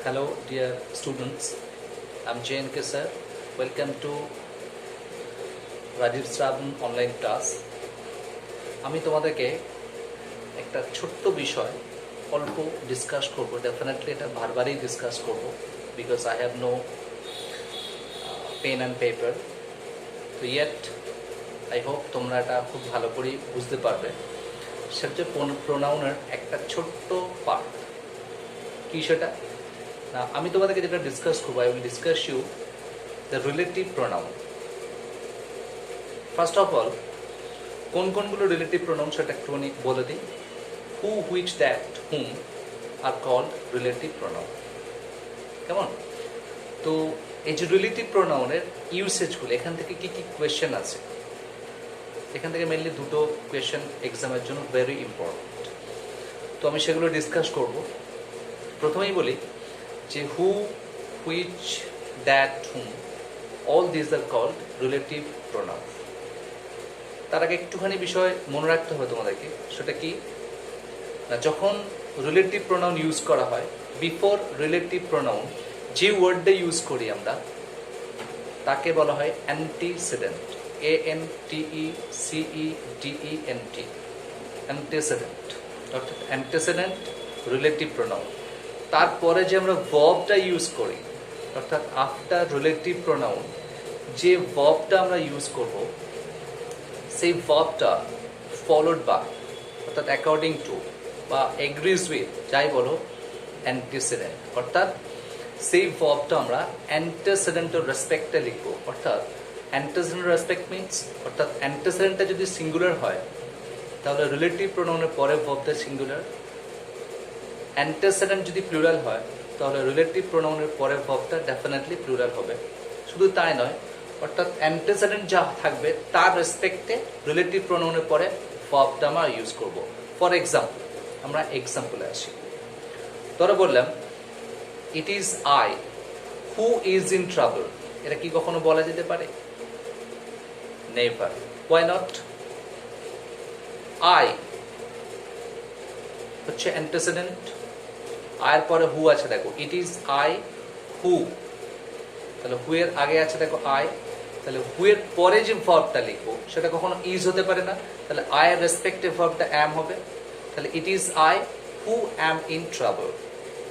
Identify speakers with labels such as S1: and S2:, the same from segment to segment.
S1: Hello, dear students. I'm JNK sir. Welcome to Rajiv Shravan online class. আমি তোমাদেরকে একটা ছোট্ট বিষয় অল্প ডিসকাস করব। ডেফিনেটলি এটা বারবারই ডিসকাস করব because I have no pen and paper. তো ইয়েট আই হোপ তোমরা এটা খুব ভালো করে বুঝতে পারবে। সেটা হচ্ছে প্রোনাউনের একটা ছোট্ট পার্ট। কি সেটা? না, আমি তোমাদেরকে যেটা ডিসকাস করবো, I will discuss you the relative pronoun. First of all কোনগুলো রিলেটিভ প্রোনাউন সেটা একটুখানি বলে দিই। Who, which, that, whom are called relative pronoun. কেমন? তো এই যে রিলেটিভ প্রোনাউনের ইউসেজগুলো, এখান থেকে কি কি কোয়েশ্চেন আছে, এখান থেকে মেনলি দুটো কোয়েশ্চেন এক্সামের জন্য ভেরি ইম্পর্টেন্ট। তো আমি সেগুলো ডিসকাস করব। প্রথমেই বলি যে who, which, that, whom all this are called relative pronoun. তার আগে একটুখানি বিষয় মনে রাখতে হবে তোমাদেরকে। সেটা কি না, যখন রিলেটিভ প্রোনাউন ইউজ করা হয়, বিফোর রিলেটিভ প্রোনাউন যে ওয়ার্ডটা ইউজ করি আমরা তাকে বলা হয় অ্যান্টিসিডেন্ট। ANTECEDENT, অ্যান্টিসিডেন্ট, অর্থাৎ অ্যান্টিসিডেন্ট রিলেটিভ প্রোনাউন। তারপরে যে আমরা ভার্বটা ইউজ করি, অর্থাৎ আফটার রিলেটিভ প্রোনাউন যে ভার্বটা আমরা ইউজ করব, সেই ভার্বটা ফলোড বাই অর্থাৎ অ্যাকর্ডিং টু বা এগ্রিজ উইথ যাই বলো অ্যান্টিসিডেন্ট, অর্থাৎ সেই ভার্বটা আমরা অ্যান্টিসিডেন্টের রেসপেক্টে লিখবো। অর্থাৎ অ্যান্টিসিডেন্ট রেসপেক্ট মিনস, অর্থাৎ অ্যান্টিসিডেন্টটা যদি সিঙ্গুলার হয় তাহলে রিলেটিভ প্রোনাউনের পরে ভার্বটা সিঙ্গুলার। অ্যান্টিসিডেন্ট যদি প্লুরাল হয় তাহলে রিলেটিভ প্রোনাউনের পরে ভার্বটা ডেফিনেটলি প্লুরাল হবে। শুধু তাই নয়, অর্থাৎ অ্যান্টিসিডেন্ট যা থাকবে তার রেসপেক্টে রিলেটিভ প্রোনাউনের পরে ভার্বটা আমরা ইউজ করব। ফর এক্সাম্পল, আমরা এক্সাম্পলে আসি। ধরো বললাম it is I who is in trouble. এটা কি কখনো বলা যেতে পারে? নেভার। Why not? আই হচ্ছে অ্যান্টিসিডেন্ট, আয়ের পরে হু আছে, দেখো ইট ইজ আই হু, তাহলে হু এর আগে আছে দেখো আই, তাহলে হু এর পরে যে ভার্বটা লিখবো সেটা কখনো ইজ হতে পারে না, তাহলে আই এর রেসপেক্টিভ ভার্বটা অ্যাম হবে। তাহলে it is I who am in trouble.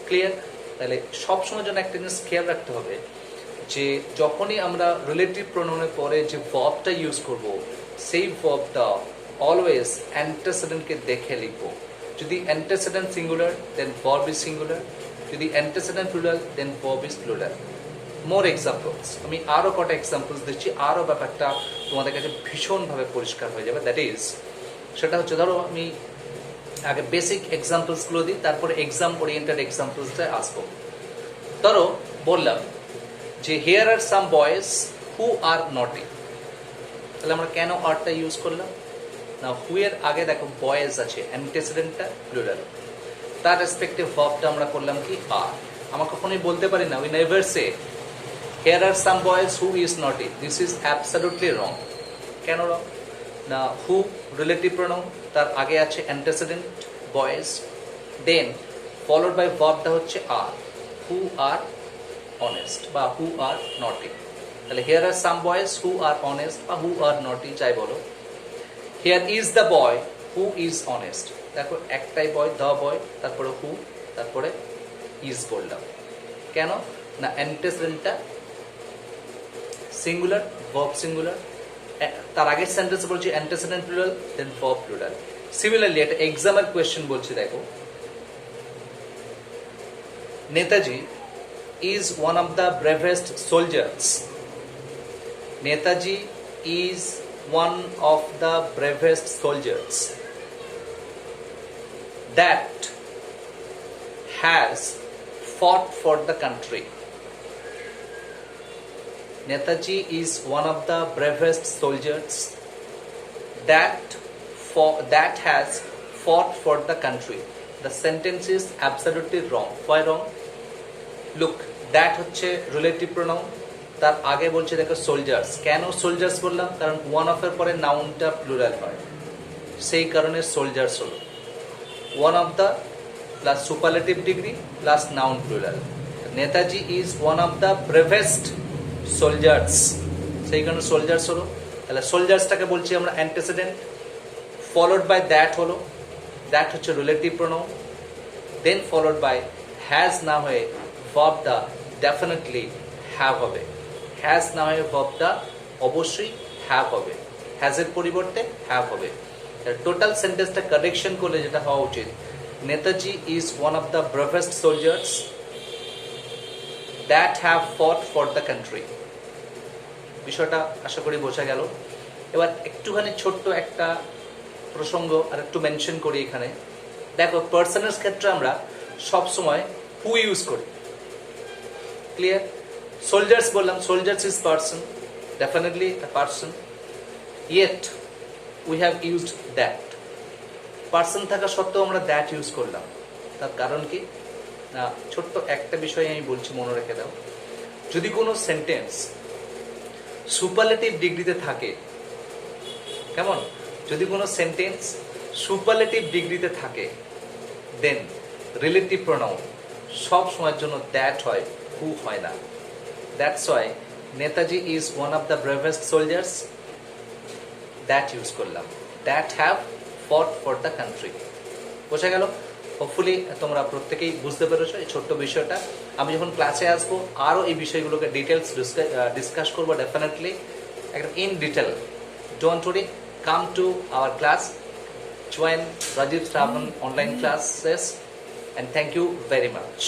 S1: Clear? তাহলে সবসময় জন্য একটা জিনিস খেয়াল রাখতে হবে যে যখনই আমরা রিলেটিভ প্রোনাউনের পরে যে ভার্বটা ইউজ করব, সেই ভার্বটা অলওয়েজ অ্যান্টিসিডেন্টকে দেখে লিখবো। যদি antecedent singular then verb is singular, যদি antecedent plural then verb is plural. More examples, আমি আরো কটা এক্সাম্পলস দিচ্ছি, আরো ব্যাপারটা তোমাদের কাছে ভীষণভাবে পরিষ্কার হয়ে যাবে। দ্যাট ইজ, সেটা হচ্ছে ধরো আমি আগে বেসিক এক্সাম্পলসগুলো দিই, তারপরে এক্সাম ওরিয়েন্টেড এক্সাম্পলসে আসবো। ধরো বললাম যে here are some boys who are naughty. তাহলে আমরা কেন আরটা ইউজ করলাম না, হু এর আগে দেখো বয়েজ আছে, অ্যান্টিসিডেন্টটা প্লুরাল, তার রেসপেক্টিভ ভার্বটা আমরা করলাম কি আর। আমরা কখনোই বলতে পারি না we never say here are some boys who is naughty. This is absolutely wrong. কেন রং না, হু রিলেটিভ প্রোনাউন, তার আগে আছে antecedent boys, then followed by ভার্বটা হচ্ছে আর, হু আর অনেস্ট বা হু আর নটি। তাহলে here are some boys who are honest বা হু আর নটি যাই বলো। Here is the boy who is honest. দেখো একটাই বয়, দ্য বয়, তারপরে হু, তারপরে ইজ বললাম। কেন না, অ্যান্টিসিডেন্টটা সিঙ্গুলার, ভার্ব সিঙ্গুলার, তার আগের সেন্টেন্সে বলছি antecedent plural then verb plural. Similarly একটা এক্সামের কোয়েশ্চেন বলছি, দেখো Netaji is one of the bravest soldiers. Netaji is one of the bravest soldiers that has fought for the country. Netaji is one of the bravest soldiers that has fought for the country. The sentence is absolutely wrong. Why wrong? Look, that হচ্ছে relative pronoun, তার আগে বলছে দেখো soldiers. কেন soldiers বললাম? কারণ one of এর পরে নাউনটা প্লুরাল হয়, সেই কারণে সোলজার্স হলো। One of the plus superlative degree plus noun plural, Netaji is one of the bravest soldiers, সেই কারণে সোলজার্স হলো। তাহলে সোলজার্সটাকে বলছি আমরা অ্যান্টিসিডেন্ট, ফলোড বাই দ্যাট হলো, দ্যাট হচ্ছে relative pronoun, then followed by has না হয়ে ভার্বটা ডেফিনেটলি হ্যাভ হবে, হ্যাজ না হয়ে ভার্বটা অবশ্যই হ্যাভ হবে, হ্যাজের পরিবর্তে হ্যাভ হবে। টোটাল সেন্টেন্সটা কারেকশন করলে যেটা হওয়া উচিত, Netaji is one of the bravest soldiers that have fought for the country. বিষয়টা আশা করি বোঝা গেল। এবার একটুখানি ছোট্ট একটা প্রসঙ্গ আর একটু মেনশন করি এখানে। দেখো, পার্সনের ক্ষেত্রে আমরা সবসময় হু ইউজ করি, ক্লিয়ার? সোলজার্স বললাম, soldiers is person, definitely a person, yet we have used that. Person থাকা সত্ত্বেও আমরা দ্যাট ইউজ করলাম, তার কারণ কি না, ছোট্ট একটা বিষয় আমি বলছি, মনে রেখে দাও। যদি কোনো সেন্টেন্স সুপারলেটিভ ডিগ্রিতে থাকে, কেমন, যদি কোনো সেন্টেন্স সুপারলেটিভ ডিগ্রিতে থাকে, দেন রিলেটিভ প্রোনাউন সব সময়ের জন্য দ্যাট হয়, হু হয় না। That's why Netaji is one of the bravest soldiers, that use করলাম, that have fought for the country. বোঝা গেল? হোপফুলি তোমরা প্রত্যেকেই বুঝতে পেরেছো এই ছোট্ট বিষয়টা। আমি যখন ক্লাসে আসবো আরও এই বিষয়গুলোকে ডিটেলস ডিসকাস করবো, ডেফিনেটলি একদম in detail. Don't worry, come to our class, join Rajiv Shravan online classes, and thank you very much.